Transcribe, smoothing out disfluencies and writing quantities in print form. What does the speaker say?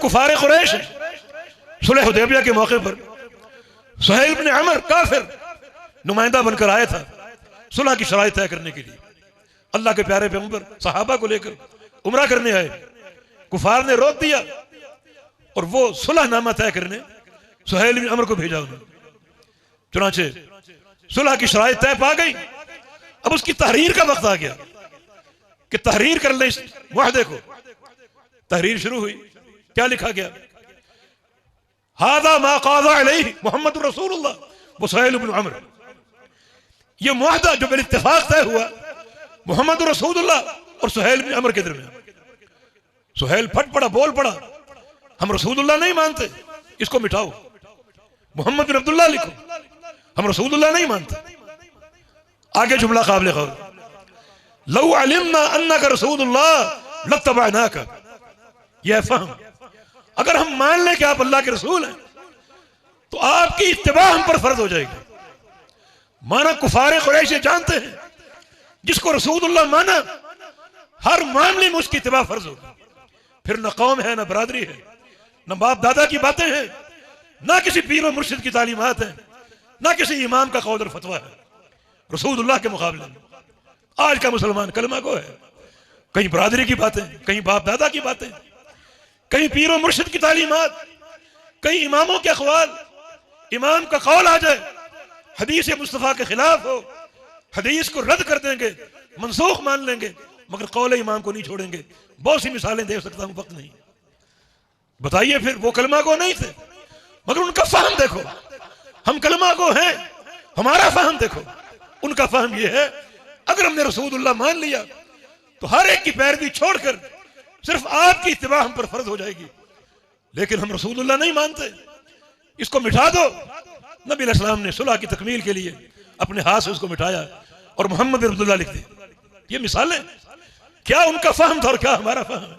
कुफार कुरैश है। सुलह हुदैबिया के मौके पर सुहैल इब्न अमर काफिर नुमाइंदा बनकर आया था सुलह की शराइत तय करने के लिए। अल्लाह के प्यारे पैगंबर सहाबा को लेकर उमरा करने आए। कुफार ने रोक दिया और वो सुलहनामा तय करने सुहैल इब्न अमर को भेजा उन्होंने। चुनाचे सुलह की शराइत तय पा गई। अब उसकी तहरीर का वक्त आ गया कि तहरीर कर ले इस मुआहदे को। तहरीर शुरू हुई। क्या लिखा गया? हादा मा क़ाज़ा अलैहि मुहम्मद रसूलुल्लाह व सुहैल इब्न अमर। ये मुआहदा जो बिल इत्तिफाक तय हुआ मोहम्मद रसूलुल्लाह और सुहैल इब्न अमर के दरमियान। सुहैल फट पड़ा, बोल पड़ा, हम रसूलुल्लाह नहीं मानते, इसको मिटाओ, मोहम्मद बिन अब्दुल्लाह लिखो, हम रसूलुल्लाह नहीं मानते। आगे जुमला काबिल गौर, लौ अलिमना अन्नका रसूलुल्लाह लत्तबअनाका। यह फहम, अगर हम मान लें कि आप अल्लाह के रसूल हैं तो आपकी इत्तिबा हम पर फर्ज हो जाएगी। माना कुफारे कुरैश जानते हैं जिसको रसूलुल्लाह माना हर मामले में उसकी इत्तिबा फर्ज होगी। फिर न कौम है, न बरादरी है, न बाप दादा की बातें हैं, ना किसी पीर और मुर्शिद की तालीमात है, ना किसी इमाम का कौल और फतवा है। रसूलुल्लाह के मुकाबले में आज का मुसलमान कलमा को है। कहीं बरादरी की बातें, कहीं बाप दादा की बातें, कहीं पीर और मुर्शिद की तालीमात, कहीं इमामों के अक़वाल, इमाम का कौल आ जाए हदीस मुस्तफ़ा के खिलाफ हो, हदीस को रद्द कर देंगे, मनसूख मान लेंगे, मगर कौल इमाम को नहीं छोड़ेंगे। बहुत सी मिसालें दे सकता हूं, वक्त नहीं। बताइए फिर वो कलमा को नहीं थे मगर उनका फहम देखो। हम कलमा को हैं, हमारा फहम देखो। उनका फहम यह है अगर हमने रसूलुल्लाह मान लिया तो हर एक की पैरवी छोड़कर सिर्फ आपकी इत्तिबा हम पर फर्ज हो जाएगी। लेकिन हम रसूलुल्लाह नहीं मानते, इसको मिटा दो। नबी अलैहिस्सलाम ने सुलह की तकमील के लिए अपने हाथ से उसको मिटाया और मोहम्मद बिन अब्दुल्लाह लिख दिया। ये मिसालें क्या उनका फहम था और क्या हमारा फहम है।